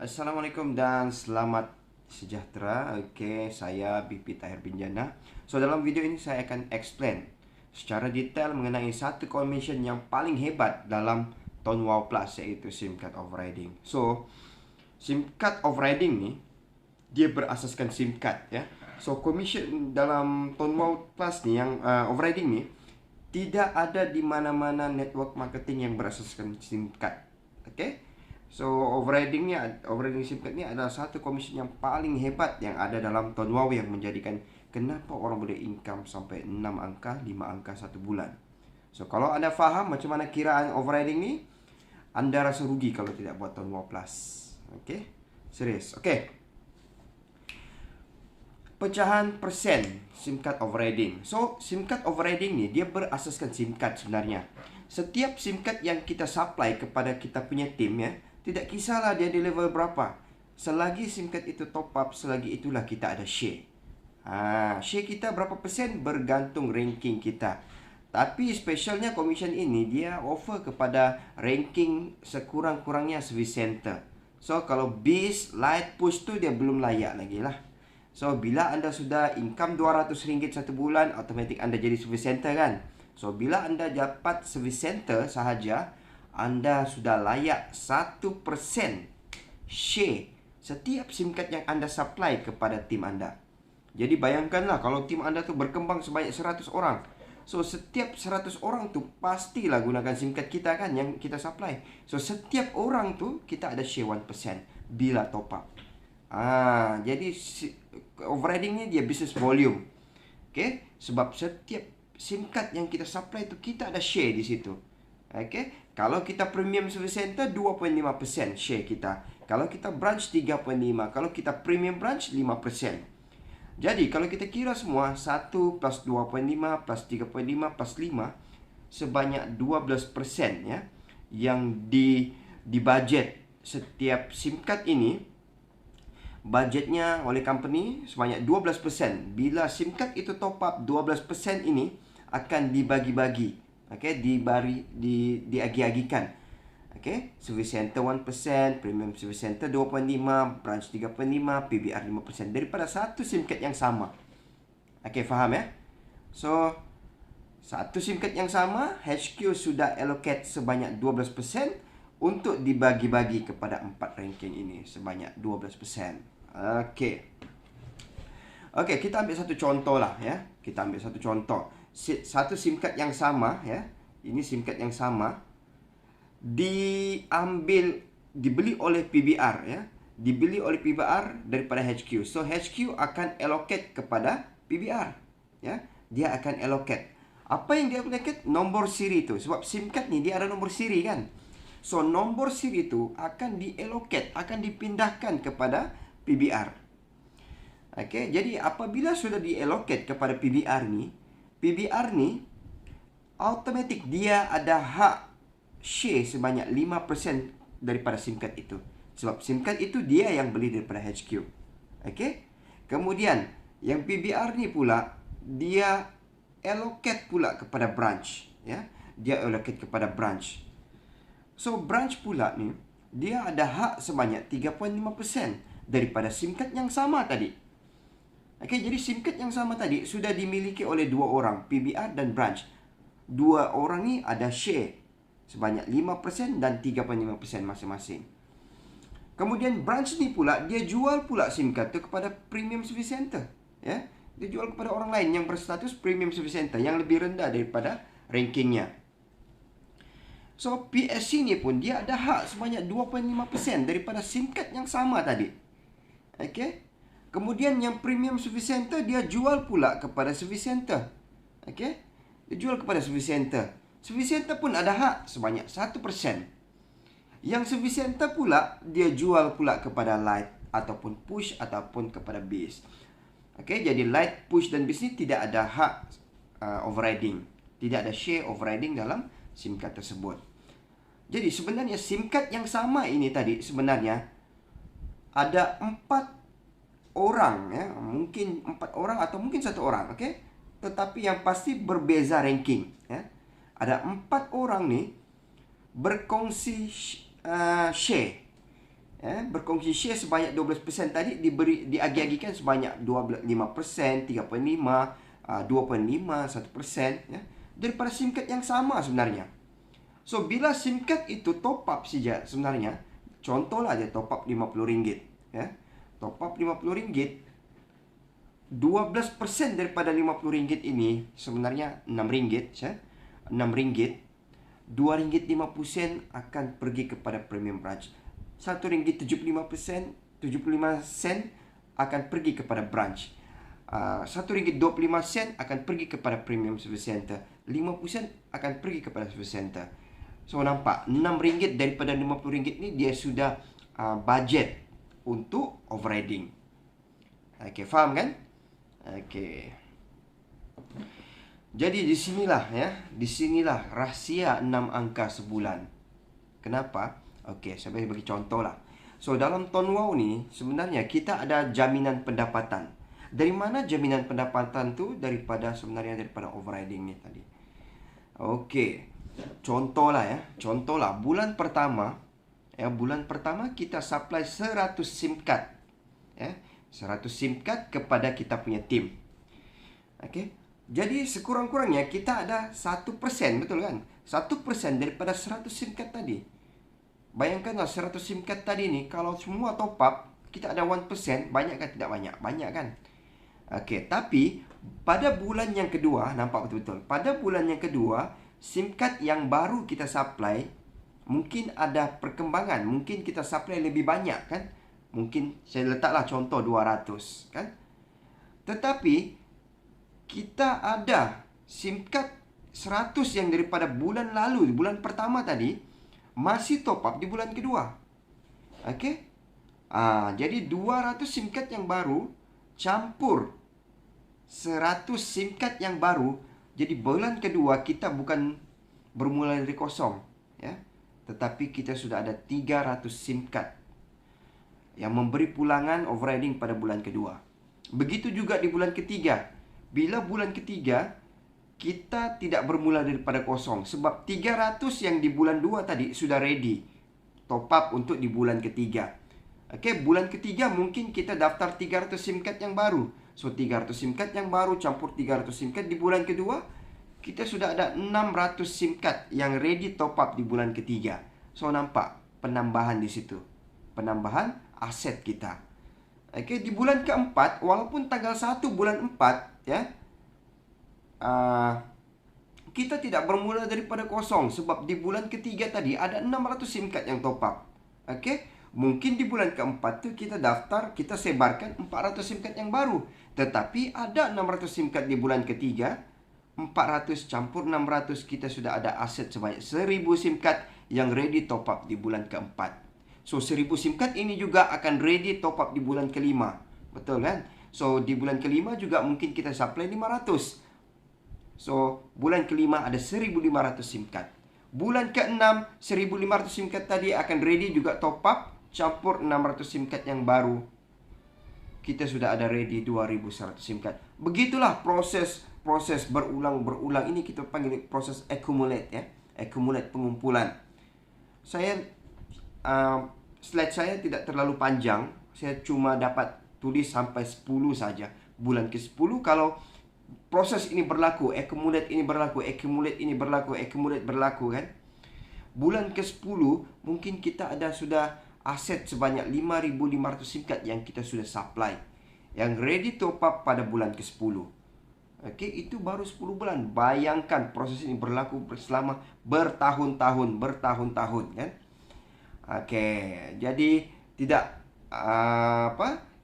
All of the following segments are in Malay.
Assalamualaikum dan selamat sejahtera. Saya BP Tahir Binjana. Dalam video ini saya akan explain secara detail mengenai satu combination yang paling hebat dalam Tone Wow Plus, yaitu SIM card overriding. SIM card overriding ni dia berasaskan SIM card, ya. Combination dalam Tone Wow Plus ni yang overriding ni tidak ada di mana-mana network marketing yang berasaskan SIM card. Overriding SIM card ni adalah satu komisi yang paling hebat yang ada dalam Tone Wow, yang menjadikan kenapa orang boleh income sampai 6 angka, 5 angka satu bulan. Kalau anda faham macam mana kiraan overriding ni, anda rasa rugi kalau tidak buat Tone Wow Plus. Serius. Pecahan persen SIM card overriding. SIM card overriding ni dia berasaskan SIM card sebenarnya. Setiap SIM card yang kita supply kepada kita punya tim, ya, tidak kisahlah dia di level berapa, selagi SIM card itu top up, selagi itulah kita ada share. Share kita berapa persen bergantung ranking kita. Tapi specialnya commission ini dia offer kepada ranking sekurang-kurangnya service center. Kalau bis, light, push tu dia belum layak lagi lah. Bila anda sudah income RM200 satu bulan, automatik anda jadi service center kan. Bila anda dapat service center sahaja, anda sudah layak 1% share setiap SIM card yang anda supply kepada tim anda. Jadi bayangkanlah kalau tim anda tu berkembang sebanyak 100 orang. Setiap 100 orang tu pastilah gunakan SIM card kita kan, yang kita supply. Setiap orang tu kita ada share 1% bila top up. Jadi overriding ni dia business volume. Sebab setiap SIM card yang kita supply tu kita ada share di situ. Kalau kita premium service center 2.5% share kita. Kalau kita branch 3.5%. Kalau kita premium branch 5%. Jadi kalau kita kira semua 1 plus 2.5 plus 3.5 plus 5, sebanyak 12%, ya, yang di budget setiap SIM card ini. Budgetnya oleh company sebanyak 12%. Bila SIM card itu top up, 12% ini akan dibagi-bagi. Diagi-agikan. Service center 1%, premium service center 2.5, branch 3.5, PBR 5% daripada satu SIM card yang sama. Faham, ya? Satu SIM card yang sama, HQ sudah allocate sebanyak 12% untuk dibagi-bagi kepada 4 ranking ini sebanyak 12%. Kita ambil satu contoh lah, ya. Kita ambil satu contoh. Satu SIM card yang sama, ya. Ini SIM card yang sama dibeli oleh PBR, ya. Dibeli oleh PBR daripada HQ. HQ akan allocate kepada PBR, ya. Dia akan allocate. Apa yang dia allocate? Nombor siri tu. Sebab SIM card ni dia ada nombor siri kan. Nombor siri tu akan diallocate, akan dipindahkan kepada PBR. Jadi apabila sudah diallocate kepada PBR ni automatik dia ada hak share sebanyak 5% daripada SIM card itu. Sebab SIM card itu dia yang beli daripada HQ. Kemudian yang PBR ni pula dia allocate pula kepada branch, ya. Dia allocate kepada branch. Branch pula ni dia ada hak sebanyak 3.5% daripada SIM card yang sama tadi. Jadi SIM card yang sama tadi sudah dimiliki oleh dua orang, PBR dan branch. Dua orang ni ada share sebanyak 5% dan 3.5% masing-masing. Kemudian branch ni pula dia jual pula SIM card tu kepada premium service center, ya. Dia jual kepada orang lain yang berstatus premium service center yang lebih rendah daripada rankingnya. PSC ni pun dia ada hak sebanyak 2.5% daripada SIM card yang sama tadi. Kemudian yang premium service center dia jual pula kepada service center. Dia jual kepada service center. Service center pun ada hak sebanyak 1%. Yang service center pula dia jual pula kepada light ataupun push ataupun kepada base. Jadi light, push dan base ni tidak ada hak overriding. Tidak ada share overriding dalam SIM card tersebut. Jadi sebenarnya SIM card yang sama ini tadi sebenarnya ada 4 orang, ya. Mungkin 4 orang atau mungkin 1 orang, tetapi yang pasti berbeza ranking, ya. Ada 4 orang ni berkongsi share. berkongsi share sebanyak 12% tadi diagi-agikan sebanyak 5%, 3.5, 2.5, 1%, ya, daripada SIM card yang sama sebenarnya. So, bila SIM card itu top up saja sebenarnya, contohlah dia top up RM50, ya. Top up RM50, 12% daripada RM50 ini sebenarnya RM6, ya. RM6, RM2.50 akan pergi kepada premium branch. RM1.75 akan pergi kepada branch. RM1.25 akan pergi kepada premium service center. 50 akan pergi kepada service center. So, nampak RM6 daripada RM50 ni dia sudah budget untuk overriding. Okey, faham kan? Okey. Jadi di sinilah, ya, di sinilah rahsia 6 angka sebulan. Kenapa? Okey, saya bagi contoh lah. So, dalam Tone Wow ni sebenarnya kita ada jaminan pendapatan. Dari mana jaminan pendapatan tu? Daripada overriding ni tadi. Okey. Contohlah, ya. Contohlah bulan pertama, ya, bulan pertama kita supply 100 SIM card. Ya, 100 SIM card kepada kita punya tim. Okey. Jadi sekurang-kurangnya kita ada 1%, betul kan? 1% daripada 100 SIM card tadi. Bayangkanlah 100 SIM card tadi ni, kalau semua top up, kita ada 1%, banyak kan? Tidak banyak, banyak kan? Okey, tapi pada bulan yang kedua, nampak betul-betul. Pada bulan yang kedua, SIM card yang baru kita supply, mungkin ada perkembangan. Mungkin kita supply lebih banyak kan? Mungkin saya letaklah contoh 200 kan? Tetapi kita ada SIM card 100 yang daripada bulan lalu, bulan pertama tadi, masih top up di bulan kedua. Okey? Jadi 200 SIM card yang baru campur 100 SIM card yang baru. Jadi bulan kedua kita bukan bermula dari kosong, ya. Tetapi kita sudah ada 300 SIM card yang memberi pulangan overriding pada bulan kedua. Begitu juga di bulan ketiga. Bila bulan ketiga, kita tidak bermula daripada kosong. Sebab 300 yang di bulan 2 tadi sudah ready top up untuk di bulan ketiga. Okey, bulan ketiga mungkin kita daftar 300 SIM card yang baru. So, 300 SIM card yang baru campur 300 SIM card di bulan kedua, kita sudah ada 600 SIM card yang ready top up di bulan ketiga. So, nampak penambahan di situ. Penambahan aset kita. Okey, di bulan keempat, walaupun tanggal 1 bulan 4, ya, kita tidak bermula daripada kosong. Sebab di bulan ketiga tadi ada 600 SIM card yang top up. Okey, mungkin di bulan keempat tu kita daftar, kita sebarkan 400 SIM card yang baru. Tetapi ada 600 SIM card di bulan ketiga. 400 campur 600, kita sudah ada aset sebanyak 1000 SIM card yang ready top up di bulan keempat. So, 1000 SIM card ini juga akan ready top up di bulan kelima. Betul kan? So, di bulan kelima juga mungkin kita supply 500. So, bulan kelima ada 1500 SIM card. Bulan ke-6, 1500 SIM card tadi akan ready juga top up, campur 600 SIM card yang baru. Kita sudah ada ready 2100 SIM card. Begitulah proses berulang-berulang. Ini kita panggil proses accumulate, ya. Accumulate, pengumpulan. Saya slide saya tidak terlalu panjang. Saya cuma dapat tulis sampai 10 saja. Bulan ke-10 kalau proses ini berlaku, accumulate ini berlaku, accumulate ini berlaku, accumulate berlaku kan. Bulan ke-10 mungkin kita ada sudah aset sebanyak 5500 SIM card yang kita sudah supply, yang ready top up pada bulan ke-10. Okey, itu baru 10 bulan. Bayangkan proses ini berlaku selama bertahun-tahun kan. Okey, jadi tidak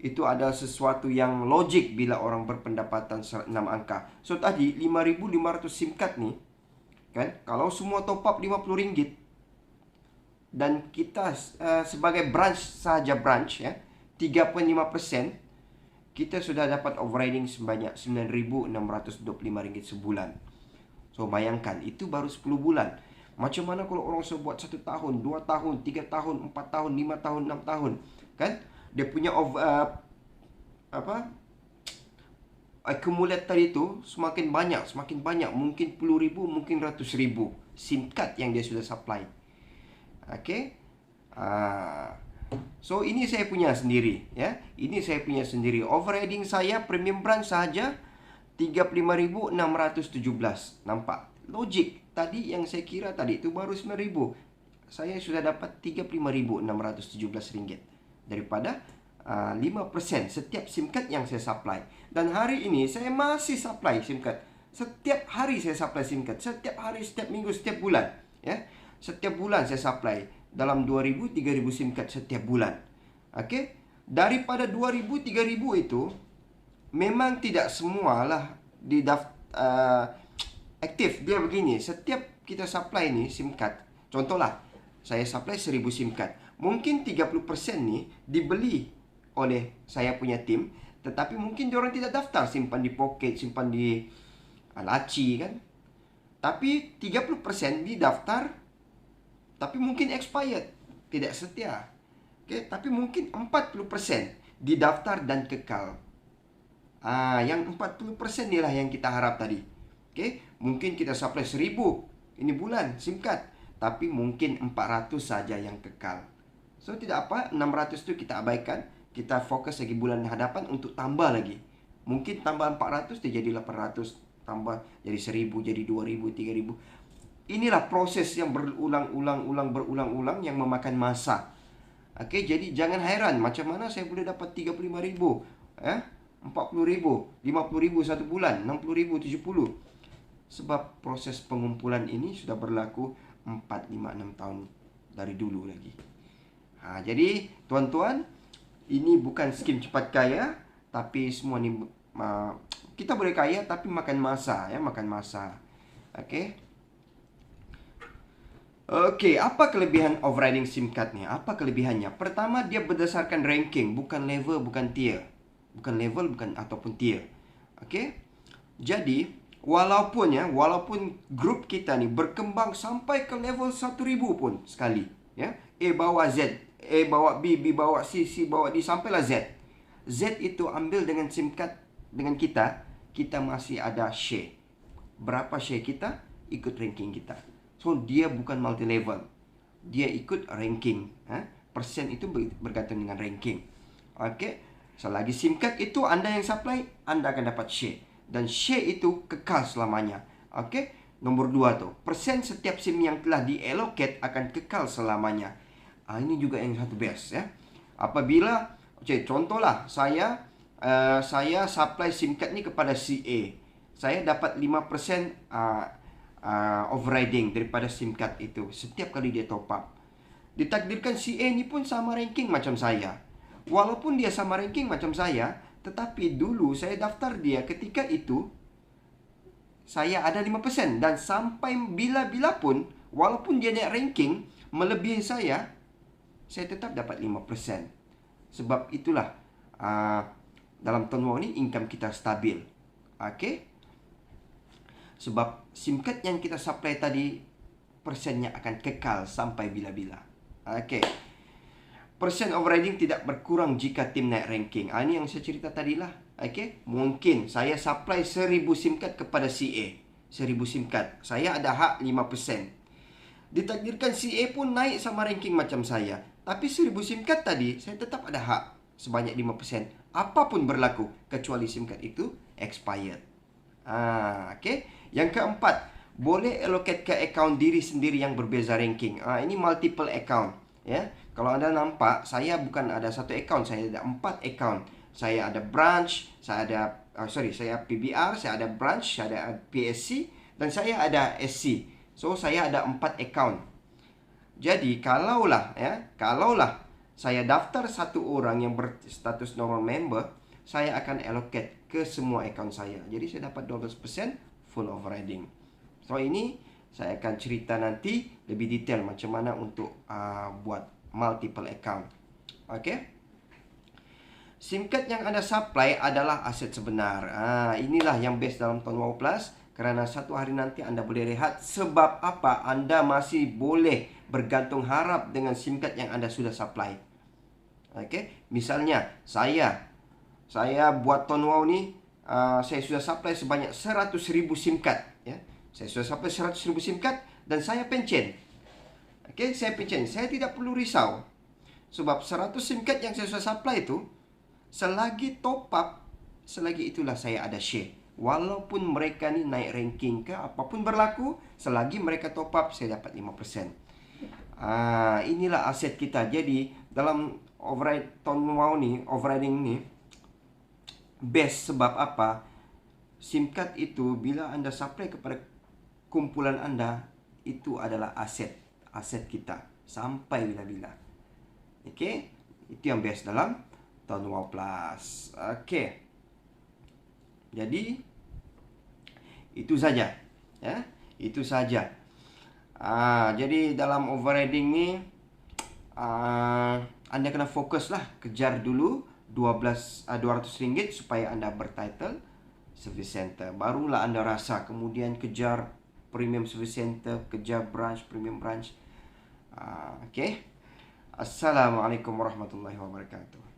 itu ada sesuatu yang logik bila orang berpendapatan 6 angka. So, tadi 5500 SIM card ni kan, kalau semua top up RM50 dan kita sebagai branch sahaja branch, ya, 3.5%, kita sudah dapat overriding sebanyak RM9,625 sebulan. So, bayangkan itu baru 10 bulan. Macam mana kalau orang buat 1 tahun, 2 tahun, 3 tahun, 4 tahun, 5 tahun, 6 tahun, kan? Dia punya accumulate tadi tu semakin banyak, mungkin puluh ribu, mungkin ratus ribu SIM card yang dia sudah supply. Okey. So ini saya punya sendiri ya. Ini saya punya sendiri. Overriding saya premium branch saja 35.617. Nampak? Logik. Tadi yang saya kira tadi itu baru 9.000. Saya sudah dapat 35.617 ringgit daripada 5% setiap SIM card yang saya supply. Dan hari ini saya masih supply SIM card. Setiap hari saya supply SIM card. Setiap hari, setiap minggu, setiap bulan ya. Setiap bulan saya supply dalam 2.000, 3.000 SIM card setiap bulan. Okey. Daripada 2.000, 3.000 itu memang tidak semualah aktif. Dia begini, setiap kita supply ni SIM card, contohlah saya supply 1.000 SIM card, mungkin 30% ni dibeli oleh saya punya tim, tetapi mungkin diorang tidak daftar, simpan di poket, simpan di laci kan. Tapi 30% didaftar, tapi mungkin expired, tidak setia. Okay? Tapi mungkin 40% didaftar dan kekal. Yang 40% inilah yang kita harap tadi. Okay? Mungkin kita supply 1.000 ini bulan SIM card, tapi mungkin 400 saja yang kekal. So tidak apa, 600 tu kita abaikan. Kita fokus lagi bulan hadapan untuk tambah lagi. Mungkin tambah 400 dia jadi 800, tambah jadi 1.000, jadi 2.000, 3.000. Inilah proses yang berulang-ulang yang memakan masa. Okey, jadi jangan heran macam mana saya boleh dapat 35.000, 40.000, 50.000 satu bulan, 60.000, 70. Sebab proses pengumpulan ini sudah berlaku 4, 5, 6 tahun dari dulu lagi. Jadi tuan-tuan, ini bukan skim cepat kaya, tapi semua ni kita boleh kaya tapi makan masa ya, makan masa. Okey. Okey, apa kelebihan overriding SIM card ni? Apa kelebihannya? Pertama, dia berdasarkan ranking, bukan level, bukan tier. Bukan level, bukan ataupun tier. Okey. Jadi, walaupun grup kita ni berkembang sampai ke level 1.000 pun sekali, ya. A bawa Z, A bawa B, B bawa C, C bawa D sampailah Z. Z itu ambil dengan SIM card dengan kita masih ada share. Berapa share kita? Ikut ranking kita. So, dia bukan multi-level. Dia ikut ranking. Persen itu bergantung dengan ranking. Okey. Selagi SIM card itu anda yang supply, anda akan dapat share. Dan share itu kekal selamanya. Okey. Nombor 2 tu. Persen setiap SIM yang telah diallocate akan kekal selamanya. Ini juga yang satu best ya. Apabila, contohlah saya supply SIM card ni kepada CA. Saya dapat 5% overriding daripada SIM card itu setiap kali dia top up. Ditakdirkan CA ni pun sama ranking macam saya. Walaupun dia sama ranking macam saya, tetapi dulu saya daftar dia ketika itu saya ada 5%, dan sampai bila-bila pun walaupun dia naik ranking melebihi saya tetap dapat 5%. Sebab itulah dalam Tonwau ni income kita stabil. Okey. Sebab SIM card yang kita supply tadi persennya akan kekal sampai bila-bila. Okey. Persen overriding tidak berkurang jika tim naik ranking. Ini yang saya cerita tadilah. Okey. Mungkin saya supply 1.000 SIM card kepada CA. 1.000 SIM card. Saya ada hak 5%. Ditakdirkan CA pun naik sama ranking macam saya. Tapi 1.000 SIM card tadi, saya tetap ada hak sebanyak 5%. Apapun berlaku, kecuali SIM card itu expired. Okey. Yang keempat, boleh allocate ke akaun diri sendiri yang berbeza ranking. Ini multiple account, ya. Kalau anda nampak, saya bukan ada satu account, saya ada 4 account. Saya ada branch, saya PBR, saya ada branch, saya ada PSC, dan saya ada SC. So saya ada 4 account. Jadi kalaulah saya daftar satu orang yang berstatus normal member, saya akan allocate ke semua account saya. Jadi saya dapat 12% full overriding. So ini saya akan cerita nanti lebih detail macam mana untuk buat multiple account. Okey. SIM card yang anda supply adalah aset sebenar. Inilah yang best dalam Tonwau Plus, kerana satu hari nanti anda boleh rehat. Sebab apa? Anda masih boleh bergantung harap dengan SIM card yang anda sudah supply. Okey. Misalnya saya buat Tonwau ni, saya sudah supply sebanyak 100,000 SIM card, ya. Saya sudah supply 100,000 SIM card dan saya pencen. Okey, saya pencen. Saya tidak perlu risau. Sebab 100 SIM card yang saya sudah supply itu, selagi top up, selagi itulah saya ada share. Walaupun mereka ni naik ranking ke, apapun berlaku, selagi mereka top up, saya dapat 5%. Inilah aset kita. Jadi, dalam overriding ni, best sebab apa? SIM card itu bila anda supply kepada kumpulan anda, itu adalah aset kita sampai bila-bila. Okey, itu yang best dalam Tahun Wow Plus. Okey, jadi itu saja, ya, itu saja. Jadi dalam overriding ni, anda kena fokuslah, kejar dulu 200 ringgit supaya anda bertitle service center. Barulah anda rasa, kemudian kejar premium service center, kejar branch, premium branch. Okey. Assalamualaikum warahmatullahi wabarakatuh.